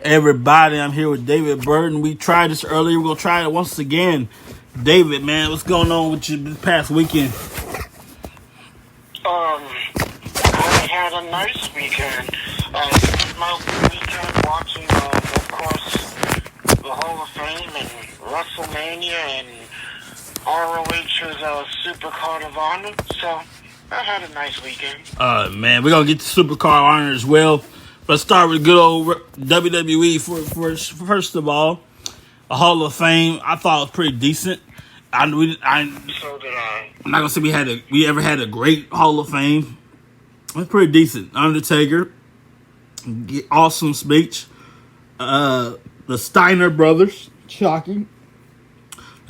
Everybody, I'm here with David Burton. We tried this earlier. We're going to try it once again. David, man, what's going on with you this past weekend? I had a nice weekend. I spent my weekend watching, of course, the Hall of Fame and WrestleMania and ROH's Supercard of Honor. So, I had a nice weekend. Man, we're going to get to Supercard Honor as well. Let's start with good old WWE first of all. The Hall of Fame, I thought it was pretty decent. So did I. I'm not gonna say we ever had a great Hall of Fame. It was pretty decent. Undertaker, awesome speech. The Steiner brothers, shocking.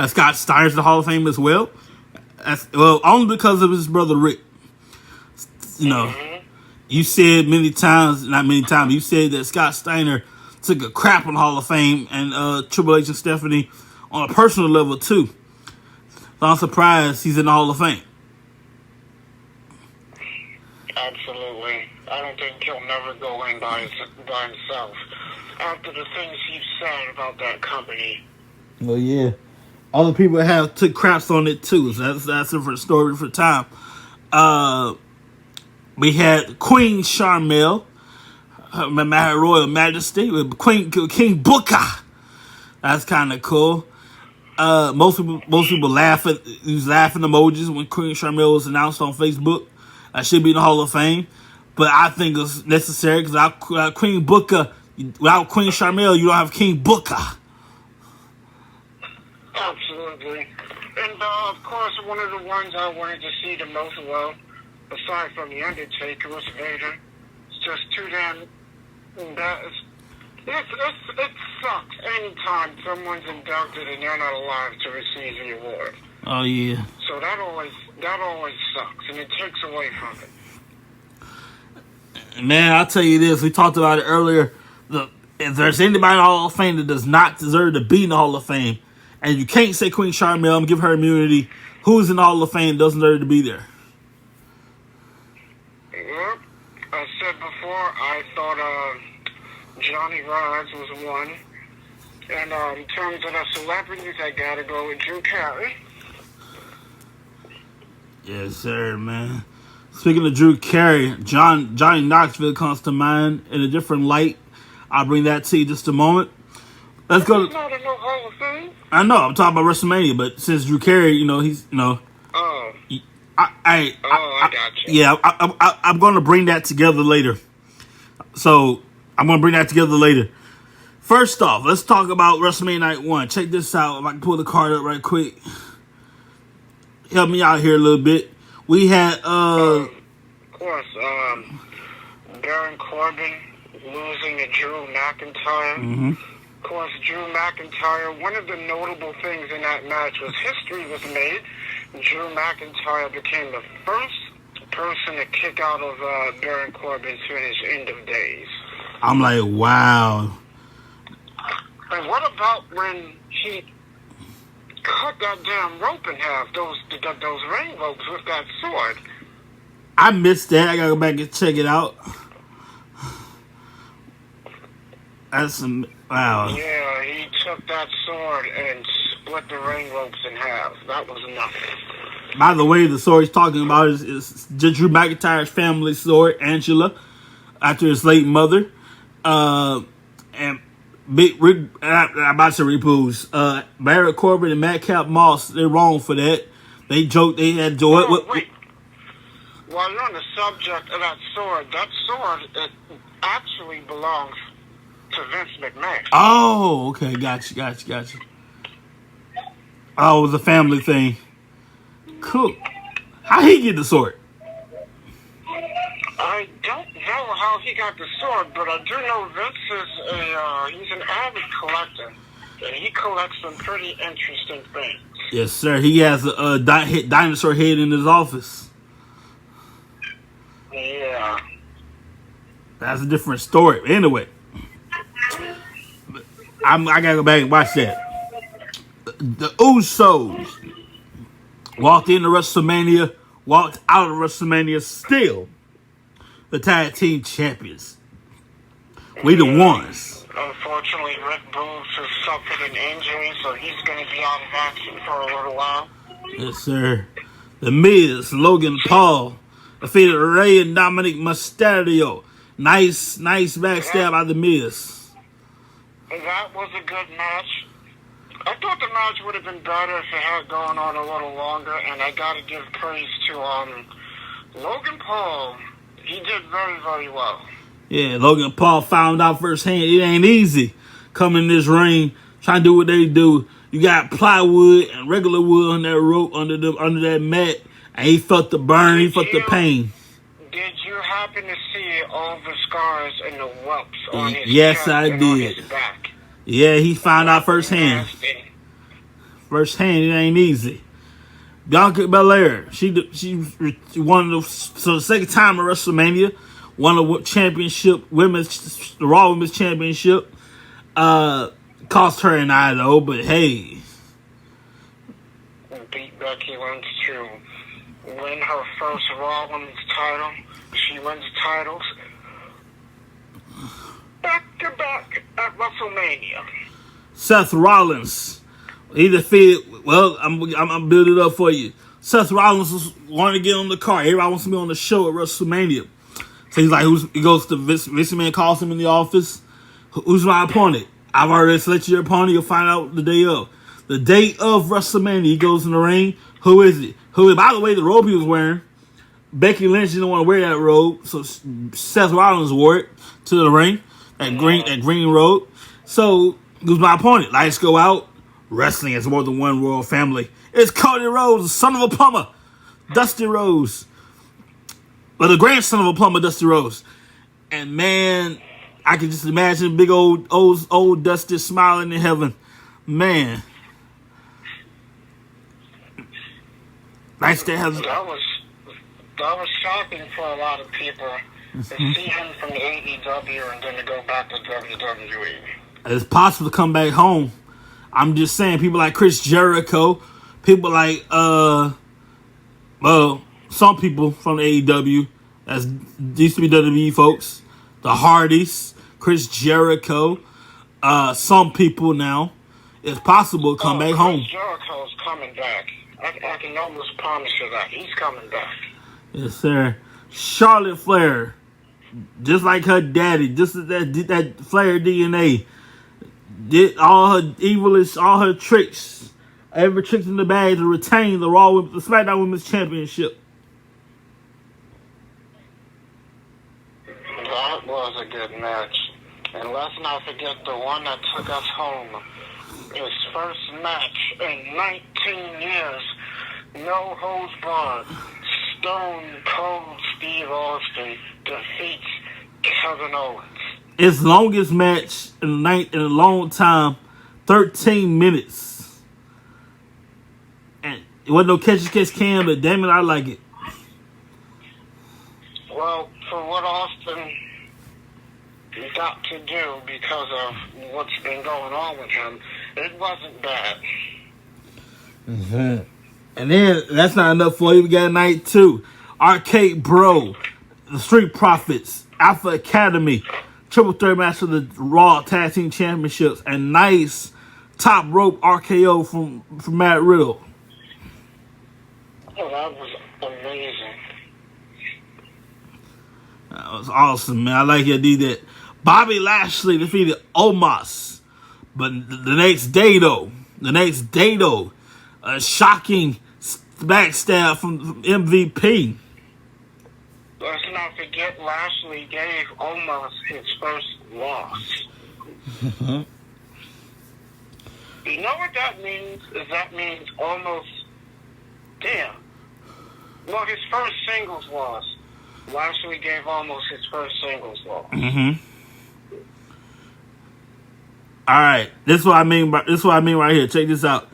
Scott Steiner's the Hall of Fame as well. Only because of his brother Rick. You know, you said many times, not many times. You said that Scott Steiner took a crap on the Hall of Fame, and Triple H and Stephanie on a personal level too. So I'm surprised he's in the Hall of Fame. Absolutely. I don't think he'll never go in by himself. After the things he said about that company. Well, yeah. Other people have took craps on it too. So that's a different story for time. We had Queen Charmel, Her Royal Majesty, with King Booker. That's kind of cool. Most people laugh at these laughing emojis when Queen Charmel was announced on Facebook. I should be in the Hall of Fame, but I think it's necessary because without Queen Booker, without Queen Charmel, you don't have King Booker. Absolutely, and of course, one of the ones I wanted to see the most, well, aside from the Undertaker, was Vader. It's just too damn. It sucks anytime someone's inducted and they're not alive to receive the award. Oh yeah. So that always sucks, and it takes away from it. Man, I'll tell you this. We talked about it earlier. If there's anybody in the Hall of Fame that does not deserve to be in the Hall of Fame, and you can't say Queen Charmel and give her immunity, who's in the Hall of Fame doesn't deserve to be there? Well, I said before, I thought Johnny Rods was one. And in terms of the celebrities, I gotta go with Drew Carey. Yes, sir, man. Speaking of Drew Carey, Johnny Knoxville comes to mind in a different light. I'll bring that to you in just a moment. Let's go. He's not in no Hall of Fame. I know, I'm talking about WrestleMania, but since Drew Carey, he's, Oh. I got you. Yeah, I'm going to bring that together later. So, I'm going to bring that together later. First off, let's talk about WrestleMania Night 1. Check this out. If I can pull the card up right quick. Help me out here a little bit. We had, of course, Baron Corbin losing to Drew McIntyre. Mm-hmm. Of course, Drew McIntyre, one of the notable things in that match was history was made. Drew McIntyre became the first person to kick out of Baron Corbin's finish End of Days. I'm like, wow. And what about when he cut that damn rope in half, those ring ropes with that sword? I missed that. I gotta go back and check it out. That's some wow. Yeah, he took that sword and split the ring ropes in half. That was nothing. By the way, the sword he's talking about is Drew McIntyre's family sword, Angela, after his late mother. And I'm about to repose. Baron Corbin and Madcap Moss, they're wrong for that. They joked they had joy. Wait. While you're on the subject of that sword it actually belongs to Vince McMahon. Oh, okay, gotcha. Oh, it was a family thing. Cool. How he get the sword? I don't know how he got the sword, but I do know Vince is he's an avid collector, and he collects some pretty interesting things. Yes, sir. He has a dinosaur head in his office. Yeah. That's a different story. Anyway, I gotta go back and watch that. The Usos walked into WrestleMania, walked out of WrestleMania still the tag team champions. We the ones. Unfortunately, Rick Boogs has suffered an injury, so he's going to be out of action for a little while. Yes, sir. The Miz, Logan Paul, defeated Rey and Dominic Mysterio. Nice backstab by The Miz. That was a good match. I thought the match would have been better if it had gone on a little longer, and I got to give praise to Logan Paul. He did very, very well. Yeah, Logan Paul found out firsthand it ain't easy coming in this ring, trying to do what they do. You got plywood and regular wood on that rope under that mat, and he felt the burn, he felt the pain. Did you happen to see all the scars and the whelps on his yes, chest I and did. on his back? Yeah, he found out firsthand. Nasty. Firsthand, it ain't easy. Bianca Belair, she won the second time at WrestleMania, won the championship, the Raw Women's Championship. Cost her an eye though, but hey. Beat Becky Lynch to win her first Raw Women's title. She wins titles back to back at WrestleMania. Seth Rollins, he defeated. Well, I'm building it up for you. Seth Rollins wanted to get on the card. Everybody wants to be on the show at WrestleMania. So he's like, he goes to Vince McMahon, calls him in the office. Who's my opponent? I've already selected your opponent. You'll find out the day of. The day of WrestleMania, he goes in the ring. Who is it? By the way, the robe he was wearing, Becky Lynch didn't want to wear that robe, so Seth Rollins wore it to the ring. That green robe. So, who's my opponent? Lights go out. Wrestling is more than one royal family. It's Cody Rhodes, the son of a plumber, Dusty Rhodes. Well, the grandson of a plumber, Dusty Rhodes. And man, I can just imagine big old Dusty smiling in heaven. Man. Nice to have. That was shocking for a lot of people to see him from AEW and then to go back to WWE. It's possible to come back home. I'm just saying, people like Chris Jericho, people like some people from AEW, as used to be WWE folks, the Hardys, Chris Jericho, some people now, it's possible to come back home. Chris Jericho's coming back. I can almost promise you that. He's coming back. Yes, sir. Charlotte Flair, just like her daddy, just that Flair DNA, did all her evilish, all her tricks, every trick in the bag to retain the SmackDown Women's Championship. That was a good match. And let's not forget the one that took us home. His first match in 19 years. No holds barred. Stone Cold Steve Austin defeats Kevin Owens. Its longest match in a long time, 13 minutes. And it wasn't no catch can, but damn it, I like it. Well, for what Austin got to do because of what's been going on with him, it wasn't bad. Mm-hmm. And then, that's not enough for you. We got night 2. Arcade Bro, the Street Profits, Alpha Academy, triple threat match for the Raw Tag Team Championships, and nice top rope RKO from Matt Riddle. Oh, that was amazing. That was awesome, man. I like you did that. Bobby Lashley defeated Omos. But the next day, though, a shocking backstab from MVP. Let's not forget Lashley gave Omos his first loss. You know what that means? That means almost, well, his first singles loss. Lashley gave almost his first singles loss. Mm-hmm. All right, this is what I mean right here. Check this out.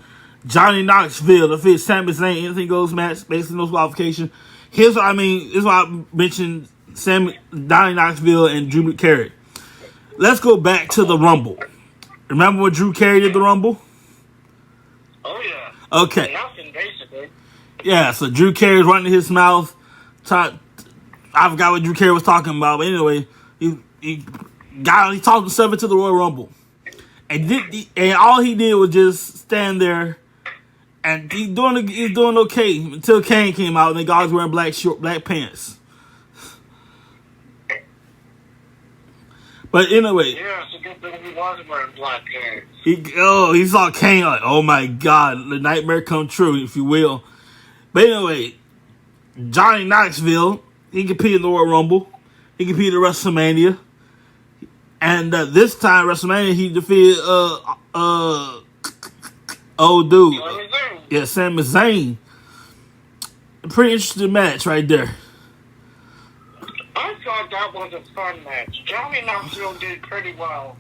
Johnny Knoxville defeated Sami Zayn, anything goes match based on no qualification. Here's what I mean. This is why I mentioned Johnny Knoxville and Drew Carey. Let's go back to the Rumble. Remember when Drew Carey did the Rumble? Oh yeah. Okay. Nothing basically. Yeah. So Drew Carey was running his mouth. I forgot what Drew Carey was talking about, but anyway, he he talked himself into the Royal Rumble. And all he did was just stand there, and he's doing okay until Kane came out and the guy was wearing black pants. But anyway, yeah, it's a good thing he was wearing black pants. He saw Kane like, oh my God, the nightmare come true, if you will. But anyway, Johnny Knoxville, he competed in the Royal Rumble. He competed at WrestleMania. And this time, WrestleMania, he defeated old dude. Yeah, Sami Zayn. Pretty interesting match right there. I thought that was a fun match. Johnny Knoxville did pretty well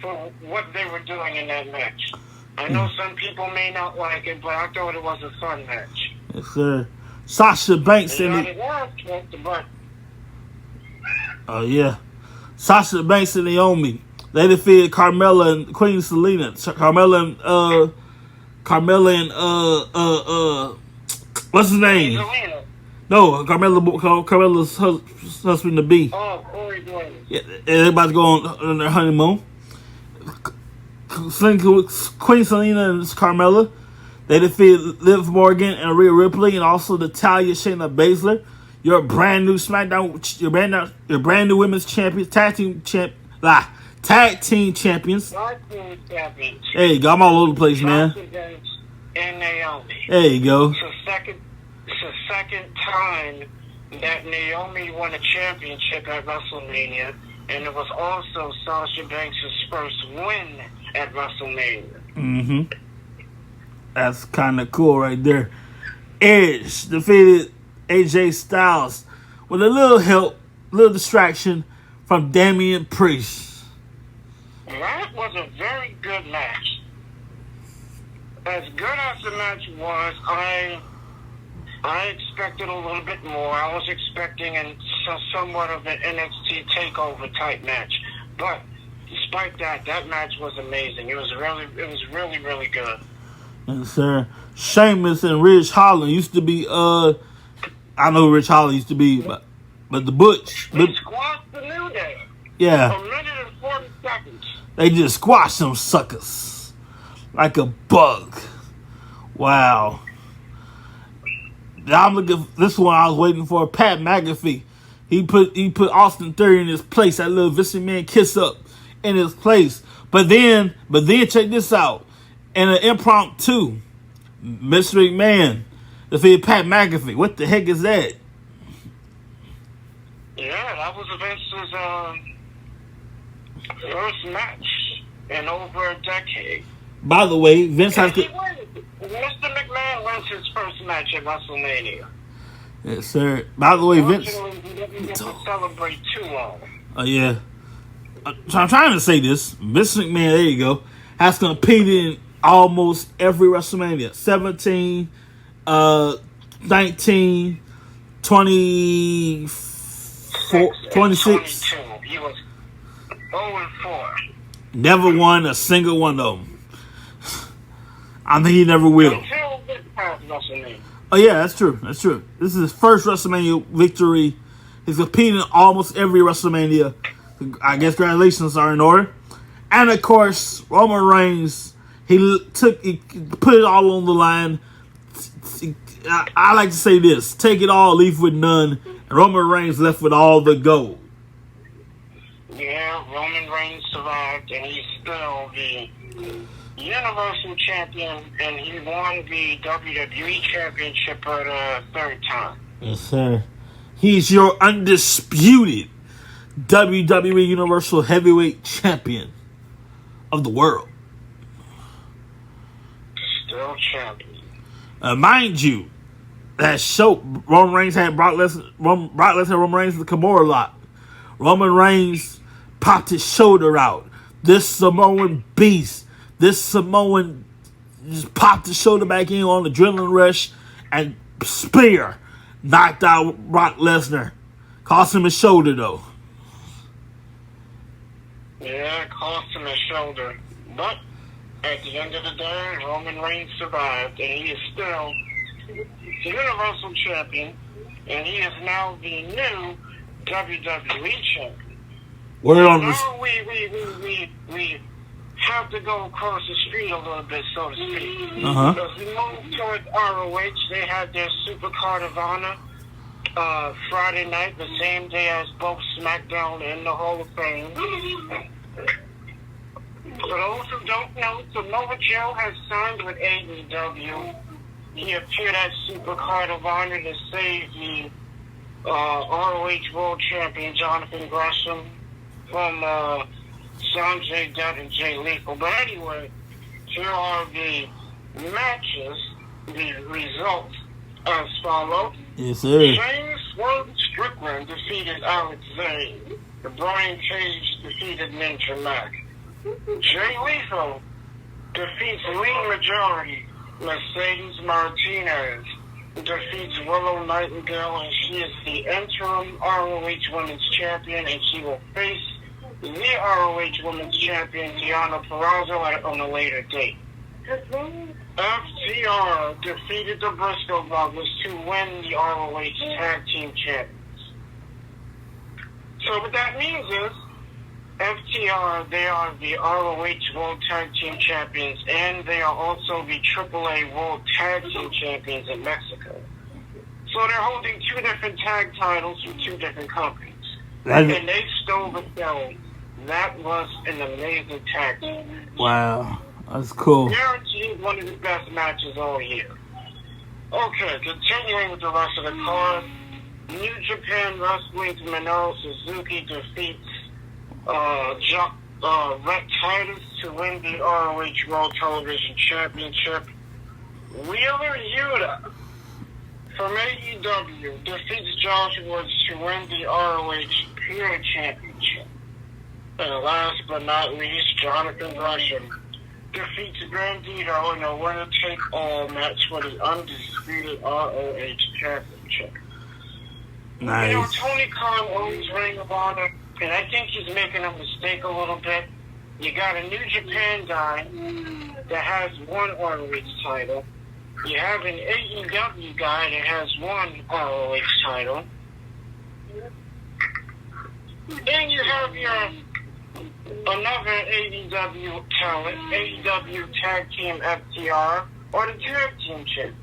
for what they were doing in that match. I know some people may not like it, but I thought it was a fun match. Yes, sir. Sasha Banks and oh yeah, Sasha Banks and Naomi. They defeated Carmella and Queen Selena. Carmella and what's his name? Selena. No, Carmella's husband to be. Oh, Corey Graves. Yeah, everybody's going on their honeymoon. Queen Selena and Carmella. They defeated Liv Morgan and Rhea Ripley, and also Natalya, Shayna Baszler. Your brand new SmackDown, your brand new women's champions, tag team champions. There you go. I'm all over the place, man. And Naomi. There you go. It's the second time that Naomi won a championship at WrestleMania, and it was also Sasha Banks' first win at WrestleMania. Mm-hmm. That's kind of cool right there. Edge defeated AJ Styles with a little help, little distraction from Damian Priest. That was a very good match. As good as the match was, I expected a little bit more. I was expecting somewhat of an NXT takeover type match, but despite that match was amazing. It was really, really good. Yes, sir. Sheamus and Ridge Holland used to be. I know who Ridge Holland used to be, but the Butch. They squashed the New Day. Yeah. A minute and 40 seconds. They just squashed them suckers like a bug. Wow. Now I'm looking for this one. I was waiting for Pat McAfee. He put Austin Theory in his place. That little Vince McMahon kiss up in his place. But then check this out. In an impromptu, Mr. McMahon defeated Pat McAfee. What the heck is that? Yeah, that was Vince's first match in over a decade. By the way, Vince has to. Mr. McMahon wins his first match at WrestleMania. Yes, sir. By the way, Vince. He didn't get to celebrate too long. Oh, yeah. So I'm trying to say this. Vince McMahon, there you go, has competed in almost every WrestleMania. 17, 19, 24, 26. He was 0-4. Never won a single one of them. I think he never will. Until this past WrestleMania. Oh, yeah, that's true. That's true. This is his first WrestleMania victory. He's competed in almost every WrestleMania. I guess congratulations are in order. And, of course, Roman Reigns, he put it all on the line. I like to say this. Take it all, leave with none. And Roman Reigns left with all the gold. Yeah, Roman Reigns survived, and he's still the Universal Champion, and he won the WWE Championship for the third time. Yes, sir. He's your undisputed WWE Universal Heavyweight Champion of the world. Still champion. Mind you, that show, Roman Reigns had Brock Lesnar Roman Reigns the Kimura lock. Roman Reigns popped his shoulder out. This Samoan beast, this Samoan just popped his shoulder back in on the adrenaline rush and spear knocked out Brock Lesnar. Cost him his shoulder though. Yeah, it cost him his shoulder. But at the end of the day, Roman Reigns survived, and he is still the Universal Champion, and he is now the new WWE Champion. Word on this. Now we have to go across the street a little bit, so to speak. As we move towards ROH, they had their Super Card of Honor Friday night, the same day as both SmackDown and the Hall of Fame. For those who don't know, Samoa Joe has signed with AEW. He appeared at Super Card of Honor to save the ROH World Champion Jonathan Gresham from Sanjay Dutt and Jay Lethal. But anyway, here are the matches, the results as follows. Yes, sir. James Swerve Strickland defeated Alex Zane. Brian Cage defeated Ninja Mac. Jay Lethal defeats Lee Majority. Mercedes Martinez defeats Willow Nightingale, and she is the interim ROH Women's Champion, and she will face the ROH Women's Champion, Deonna Purrazzo, on a later date. FTR defeated the Briscoe Brothers to win the ROH Tag Team Champions. So what that means is, FTR, they are the ROH World Tag Team Champions, and they are also the AAA World Tag Team Champions in Mexico. So they're holding two different tag titles from two different companies. And they stole the show. That was an amazing tag team. Wow, that's cool. Guaranteed one of the best matches all year. Okay, continuing with the rest of the card. New Japan Wrestling's Minoru Suzuki defeats Rhett Titus to win the ROH World Television Championship. Wheeler Yuta from AEW defeats Josh Woods to win the ROH Pure Championship. And last but not least, Jonathan Gresham defeats Bandito in a winner-take-all match for the undisputed ROH Championship. Nice. You know, Tony Khan owns Ring of Honor, and I think he's making a mistake a little bit. You got a New Japan guy that has one ROH title. You have an AEW guy that has one ROH title. Then you have another AEW talent, AEW Tag Team FTR, or the Tag Team Champions.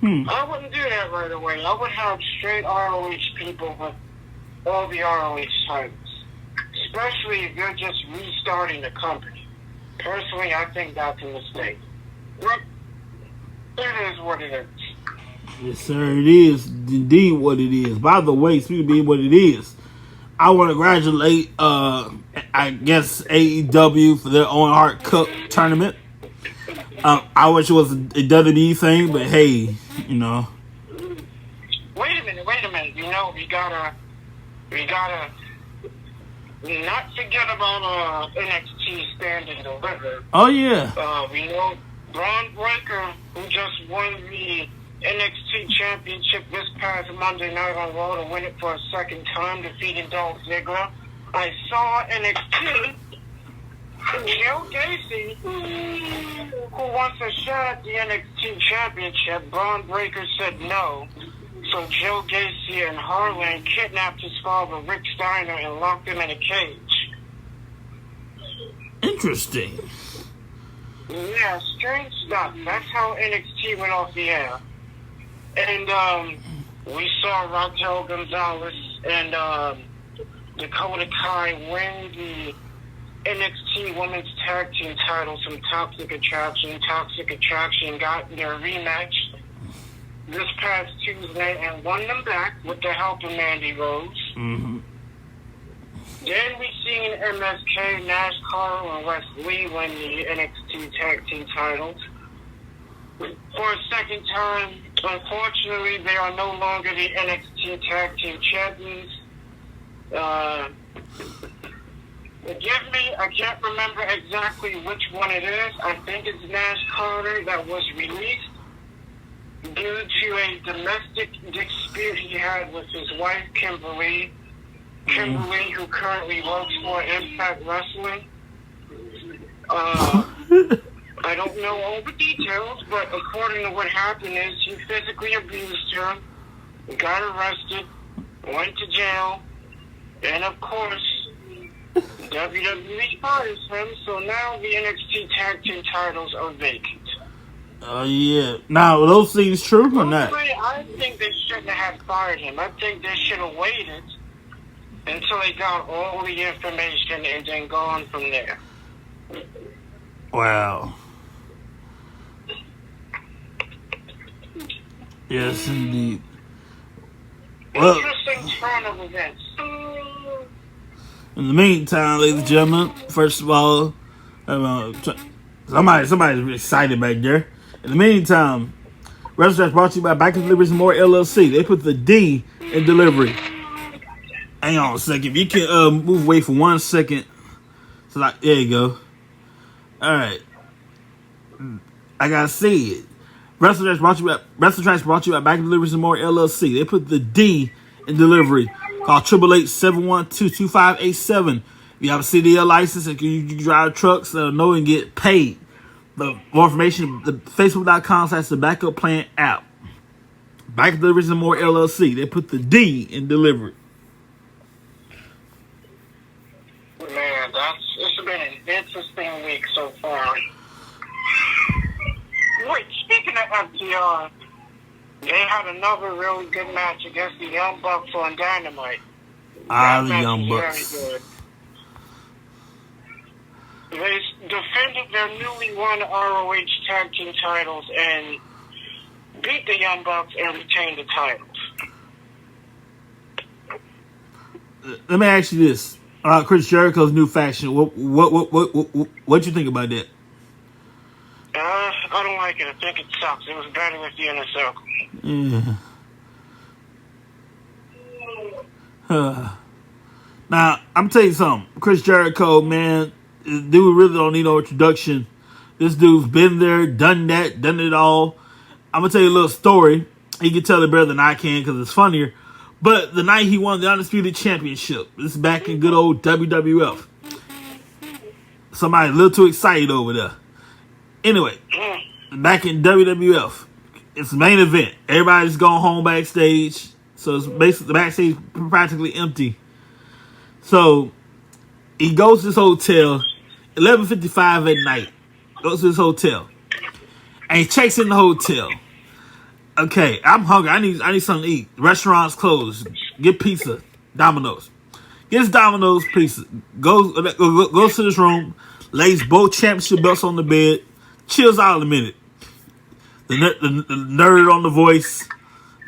I wouldn't do that right away. I would have straight ROH people with all the ROH titles, especially if you're just restarting the company. Personally, I think that's a mistake. But it is what it is. Yes, sir, it is indeed what it is. By the way, speaking of being what it is, I want to congratulate, I guess, AEW for their Owen Hart Cup tournament. I wish it was a WWE thing, but hey, you know. Wait a minute. You know, we gotta not forget about NXT Stand and Deliver. Oh yeah. We know Braun Breaker, who just won the NXT Championship this past Monday night on Raw to win it for a second time, defeating Dolph Ziggler. I saw NXT. Joe Gacy, who wants a shot at the NXT Championship, Braun Breaker said no. So Joe Gacy and Harlan kidnapped his father, Rick Steiner, and locked him in a cage. Interesting. Yeah, strange stuff. That's how NXT went off the air. And we saw Raquel Gonzalez and Dakota Kai win the NXT Women's Tag Team titles from Toxic Attraction. Toxic Attraction got their rematch this past Tuesday and won them back with the help of Mandy Rose. Then we seen MSK, Nash Carl, and Wes Lee win the NXT Tag Team titles. For a second time, unfortunately, they are no longer the NXT Tag Team Champions. Forgive me, I can't remember exactly which one it is. I think it's Nash Carter that was released due to a domestic dispute he had with his wife, Kimberly. Kimberly, who currently works for Impact Wrestling. I don't know all the details, but according to what happened is he physically abused her, got arrested, went to jail, and of course, WWE fires him, so now the NXT Tag Team titles are vacant. Yeah. Now, are those things true or not? I think they shouldn't have fired him. I think they should have waited until they got all the information and then gone from there. Wow. Yes, indeed. Well, Interesting turn of events. in the meantime, ladies and gentlemen, first of all, somebody's excited back there. In the meantime, Restaurants brought to you by Back and Deliveries and More LLC. They put the D in delivery. Hang on a second. If you can move away for 1 second. So like, there you go. All right. I gotta see it. Restaurants brought to you by Back and Deliveries and More LLC. They put the D in delivery. Call 888-712-2587. If you have a CDL license and you drive trucks, let them know and get paid. The more information, the Facebook.com/the Backup Plan app. Back Deliveries and More LLC. They put the D in delivery. Man, it's been an interesting week so far. Wait, speaking of FTR, they had another really good match against the Young Bucks on Dynamite. The Young Bucks. Very good. They defended their newly won ROH Tag Team titles and beat the Young Bucks and retained the titles. Let me ask you this: Chris Jericho's new faction. What you think about that? I don't like it. I think it sucks. It was better with the Inner Circle. Yeah. Now I'm tell you something, Chris Jericho, man. Dude really don't need no introduction. This dude's been there, done that, done it all. I'm going to tell you a little story. He can tell it better than I can because it's funnier. But the night he won the Undisputed Championship, this is back in good old WWF. Somebody a little too excited over there. Anyway, back in WWF, it's the main event. Everybody's gone home backstage. So it's basically the backstage practically empty. So he goes to this hotel, 11:55 at night. Goes to this hotel. And he checks in the hotel. Okay, I'm hungry. I need something to eat. Restaurants closed. Get pizza. Domino's. Gets Domino's pizza. Goes to this room. Lays both championship belts on the bed. Chills out in a minute. The nerd on the voice.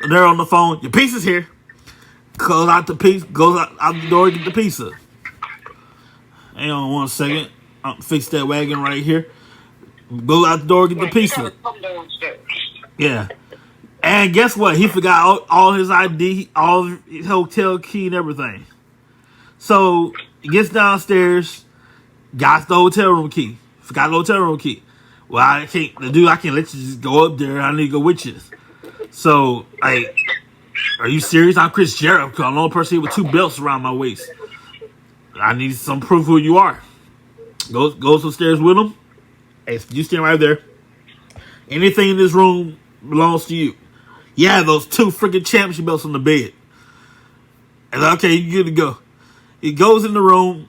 The nerd on the phone. Your pizza's here. Goes out the door to get the pizza. Hang on 1 second. I'll fix that wagon right here. Go out the door, get the pizza. Yeah. And guess what? He forgot all his ID, all his hotel key and everything. So he gets downstairs, got the hotel room key. Forgot the hotel room key. Well, I can't let you just go up there. I need to go with you. So, are you serious? I'm Chris Jericho. I'm the only person here with 2 belts around my waist. I need some proof who you are. Goes upstairs with him. Hey, you stand right there. Anything in this room belongs to you. Yeah, those 2 freaking championship belts on the bed. And okay, you good to go. He goes in the room,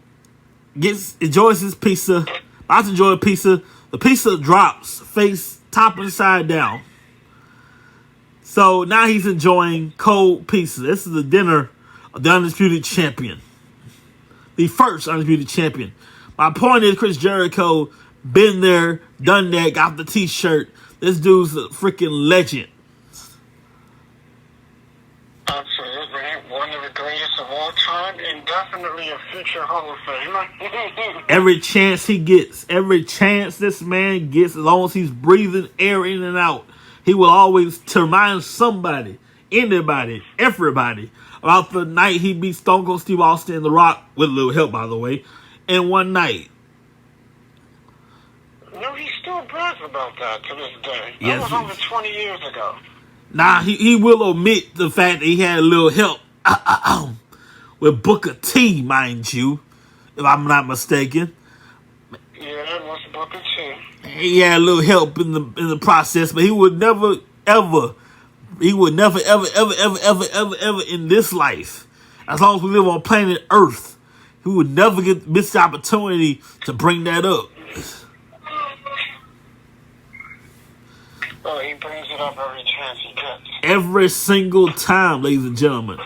enjoys his pizza. About to enjoy a pizza. The pizza drops, face top and side down. So now he's enjoying cold pizza. This is the dinner of the Undisputed Champion. The first Undisputed Champion. My point is, Chris Jericho, been there, done that, got the t-shirt. This dude's a freaking legend. Absolutely. One of the greatest of all time and definitely a future Hall of Famer. Every chance he gets, every chance this man gets, as long as he's breathing air in and out, he will always remind somebody, anybody, everybody, about the night he beat Stone Cold Steve Austin and The Rock, with a little help, by the way, in one night. No, he still brags about that to this day. Yes, that was over 20 years ago. Now, he will omit the fact that he had a little help with Booker T, mind you, if I'm not mistaken. Yeah, that was Booker T. He had a little help in the process, but he would never, ever in this life, as long as we live on planet Earth, he He would never miss the opportunity to bring that up. Well, he brings it up every chance he gets. Every single time, ladies and gentlemen.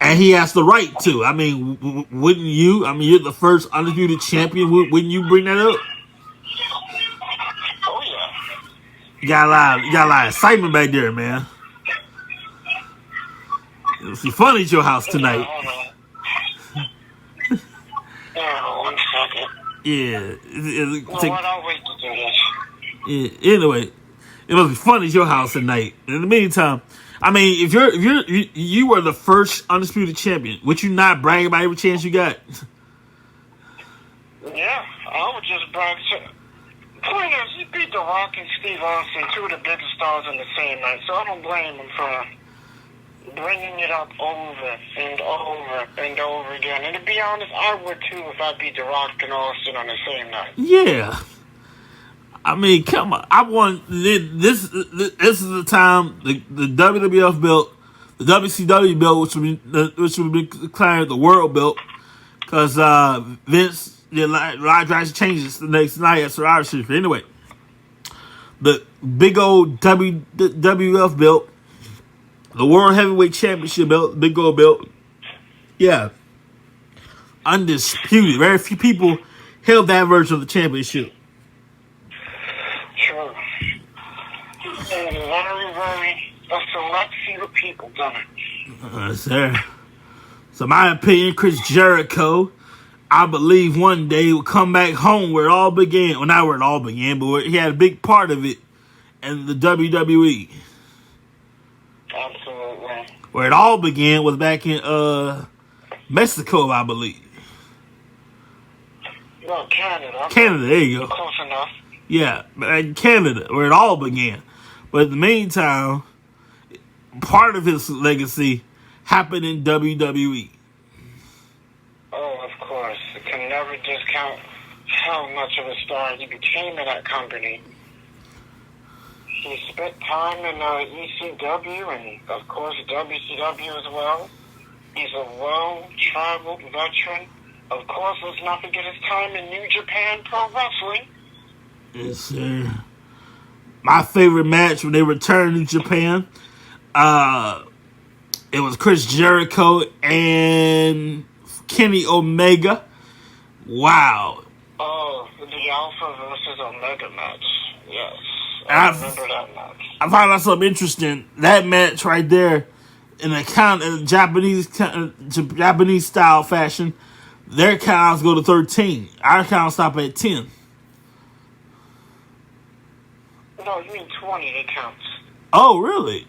And he has the right to. I mean, wouldn't you? I mean, you're the first undisputed champion. Wouldn't you bring that up? Oh, yeah. You got a lot of excitement back there, man. It'll be fun at your house tonight. Yeah, 1 second. Yeah. I'll wait to do this. Yeah. Anyway, it must be fun at your house tonight. In the meantime, I mean, if you were the first undisputed champion, would you not brag about every chance you got? Yeah, I would just brag. Point is, he beat The Rock and Steve Austin, two of the biggest stars in the same night, so I don't blame him for bringing it up over and over and over again. And to be honest, I would too if I beat The Rock and Austin on the same night. Yeah. I mean, come on. I want this. This is the time the WWF belt, the WCW belt, which would be declared the world belt, because Vince did a lot of drastic changes the next night at Survivor Series. Anyway, the big old WWF belt, the World Heavyweight Championship belt, big gold belt, yeah, undisputed. Very few people held that version of the championship. True. And very, a select few people done it. Sir. So my opinion, Chris Jericho, I believe one day will come back home where it all began. Well, not where it all began, but where he had a big part of it in the WWE. Absolutely. Where it all began was back in Mexico, I believe. No, Canada. Canada, there you go. Close enough. Yeah, in Canada, where it all began. But in the meantime, part of his legacy happened in WWE. Oh, of course. You can never discount how much of a star he became in that company. He spent time in ECW and, of course, WCW as well. He's a well-traveled veteran. Of course, let's not forget his time in New Japan Pro Wrestling. Yes, sir. My favorite match when they returned to Japan, it was Chris Jericho and Kenny Omega. Wow. Oh, the Alpha versus Omega match. Yes. I remember that match. I found out something interesting. That match right there, in a Japanese style fashion, their counts go to 13. Our counts stop at 10. No, you mean 20, it counts. Oh, really?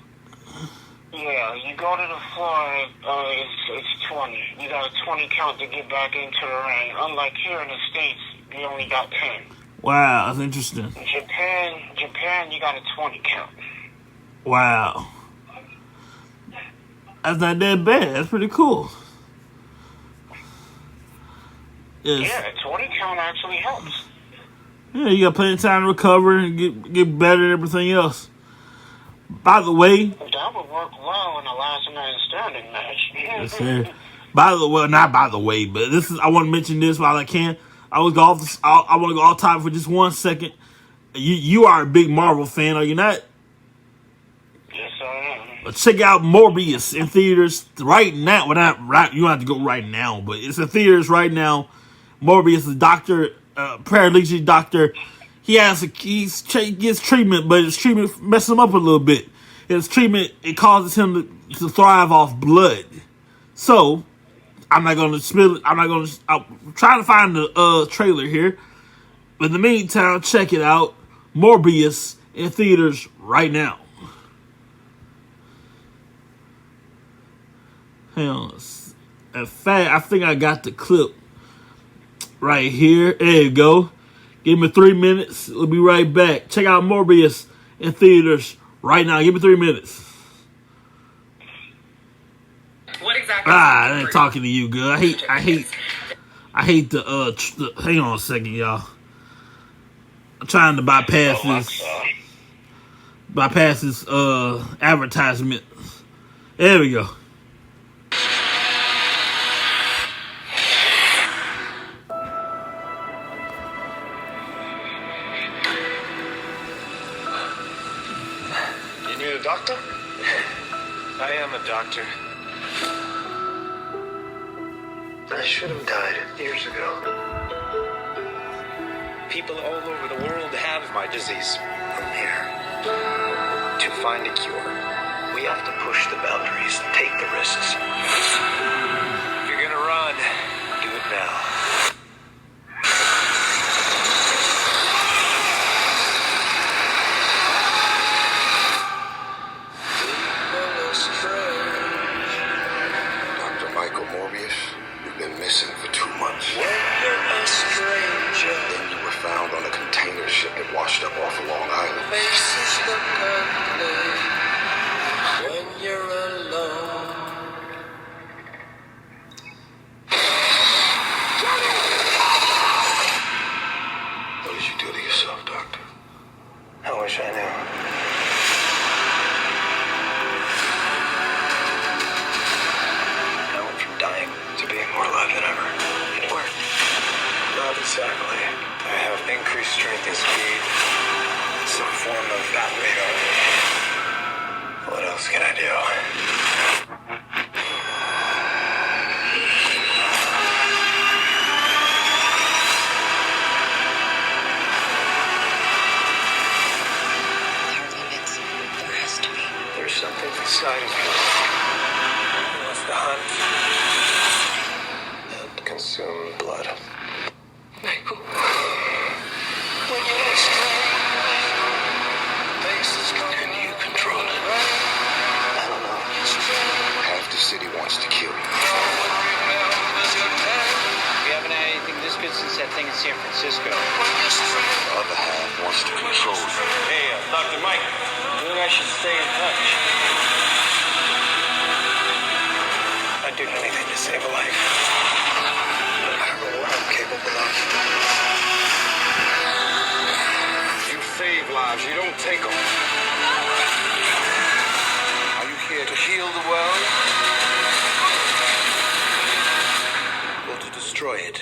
Yeah, you go to the floor, it's 20. You got a 20 count to get back into the ring. Unlike here in the States, you only got 10. Wow, that's interesting. In Japan, you got a 20 count. Wow. That's not that bad. That's pretty cool. Yes. Yeah, a 20 count actually helps. Yeah, you got plenty of time to recover and get better and everything else. By the way, that would work well in a last man standing match. Yes, sir. Not by the way, but I want to mention this while I can. I want to go off topic for just 1 second. You are a big Marvel fan, are you not? Yes, I am. But check out Morbius in theaters right now. Well, not right. You don't have to go right now, but it's in theaters right now. Morbius, the doctor, paralytic doctor. He gets treatment, but his treatment messes him up a little bit. His treatment, it causes him to thrive off blood. So, I'm trying to find the trailer here. But in the meantime, check it out. Morbius in theaters right now. Hang on. In fact, I think I got the clip right here. There you go. Give me 3 minutes. We'll be right back. Check out Morbius in theaters right now. Give me 3 minutes. What exactly? I ain't talking to you, good. I hate the hang on a second, y'all. I'm trying to bypass this advertisement. There we go. a doctor? I am a doctor. I should have died years ago. People all over the world have my disease. From here, to find a cure, we have to push the boundaries, take the risks. If you're gonna run, Do it now. Dr. Michael Morbius, you've been missing for 2 months. When you're a stranger, Then you were found on a container ship that washed up off of Long Island. faces look ugly. When you're alone. What did you do to yourself, Doctor? I wish I knew. I went from dying to being more alive than ever. It worked. not exactly. I have increased strength and speed. Some form of bat radar. What else can I do? There are limits. There has to be. There's something inside of me. He wants to hunt And consume blood. Michael. When you're strange, faces come. Can you control it? I don't know. Half the city wants to kill you. We haven't had anything this good since that thing in San Francisco. The other half wants to control you. Hey, Dr. Mike, I think I should stay in touch. I'd do anything to save a life. I don't know what I'm capable of. You save lives, you don't take them. Are you here to heal the world? Or to destroy it?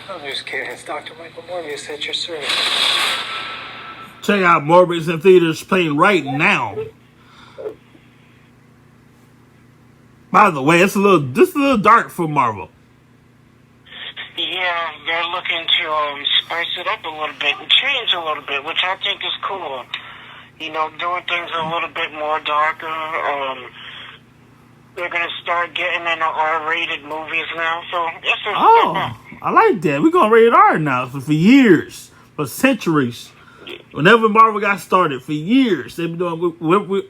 I'm just kidding. It's Dr. Michael Morbius at your service. Check out Morbius in theaters playing right now. By the way, this is a little dark for Marvel. Yeah, they're looking to spice it up a little bit and change a little bit, which I think is cool. You know, doing things a little bit more darker. They're going to start getting into R-rated movies now, so it's a step up. I like that. We're going rated R now for years, for centuries. Whenever Marvel got started, for years, they've been doing.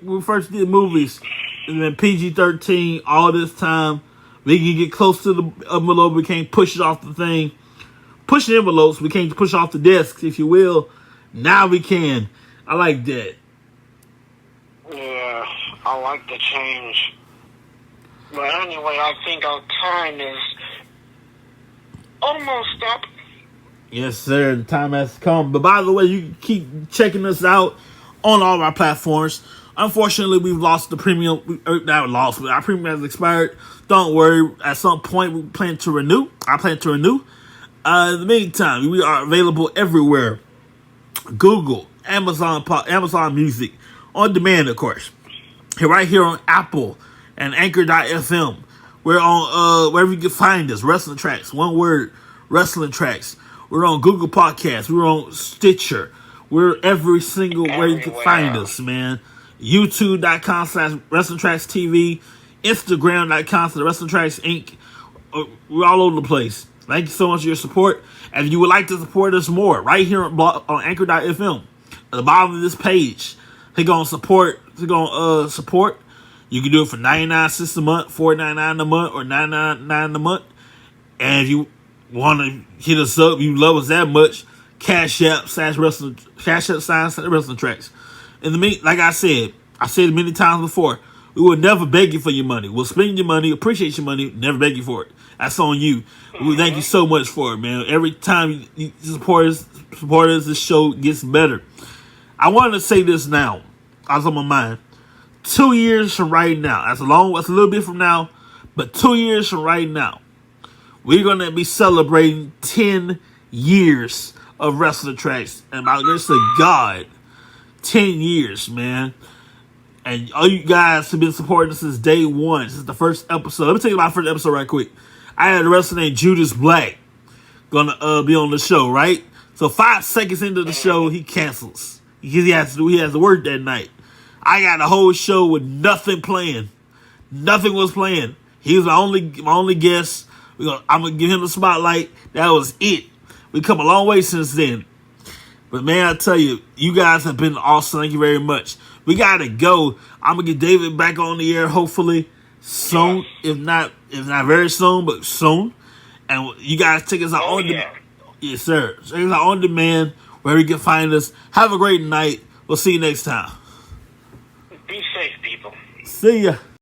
We first did movies, and then PG-13. All this time, we can get close to the envelope. We can't push it off the thing. Pushing envelopes, we can't push off the desk, if you will. Now we can. I like that. Yeah, I like the change. But anyway, I think our time is almost up. Yes, sir. The time has come. But by the way, you can keep checking us out on all of our platforms. Unfortunately, we've lost the premium. Not lost, but our premium has expired. Don't worry. At some point, we plan to renew. I plan to renew. In the meantime, we are available everywhere. Google, Amazon Music, on demand, of course. Right here on Apple and Anchor.fm. We're on wherever you can find us. Wrestling Tracks. One word. Wrestling Tracks. We're on Google Podcasts. We're on Stitcher. We're every single way you can find us, man. YouTube.com/Wrestling Tracks TV. Instagram.com/Wrestling Tracks Inc. We're all over the place. Thank you so much for your support. If you would like to support us more, right here on Anchor.fm, at the bottom of this page, click on support. Click on support. You can do it for 99 cents a month, $4.99 a month, or $9.99 a month. And if you want to hit us up, you love us that much, Cash App /Wrestling Tracks. Like I said it many times before, we will never beg you for your money. We'll spend your money, appreciate your money, never beg you for it. That's on you. We thank you so much for it, man. Every time you support us, this show gets better. I wanted to say this now. I was on my mind. 2 years from right now. That's a little bit from now, but 2 years from right now, we're gonna be celebrating 10 years of Wrestler Tracks. And by the grace of God, 10 years, man. And all you guys have been supporting us since day one. This is the first episode. Let me tell you about the first episode right quick. I had a wrestler named Judas Black gonna be on the show, right? So 5 seconds into the show, he cancels. He has to work that night. I got the whole show with nothing playing. Nothing was playing. He was my only guest. I'm gonna give him the spotlight. That was it. We come a long way since then. But man, I tell you, you guys have been awesome. Thank you very much. We gotta go. I'm gonna get David back on the air hopefully soon, if not very soon, but soon. And you guys take us out on demand. Yes, sir. Take us out on demand where you can find us. Have a great night. We'll see you next time. Be safe, people. See ya.